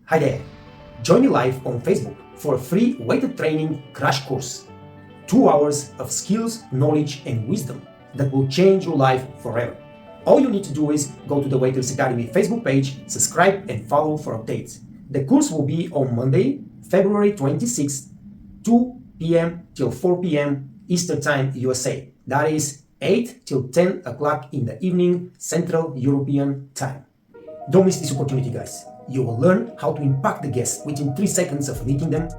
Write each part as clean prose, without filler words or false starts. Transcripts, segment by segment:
Hi there! Join me live on Facebook for a free waiter training crash course. 2 hours of skills, knowledge and wisdom that will change your life forever. All you need to do is go to the Waitress Academy Facebook page, subscribe and follow for updates. The course will be on Monday, February 26th, 2 p.m. till 4 p.m. Eastern Time, USA. That is 8 till 10 o'clock in the evening, Central European Time. Don't miss this opportunity, guys. You will learn how to impact the guests within 3 seconds of meeting them,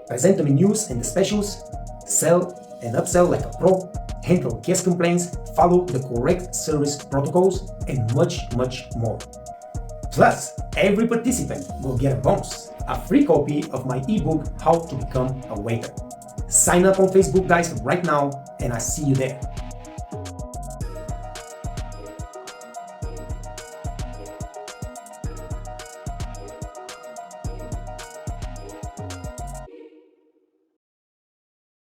present the menus and the specials, sell and upsell like a pro, handle guest complaints, follow the correct service protocols, and much, much more. Plus, every participant will get a bonus, a free copy of my ebook, How to Become a Waiter. Sign up on Facebook, guys, right now, and I see you there.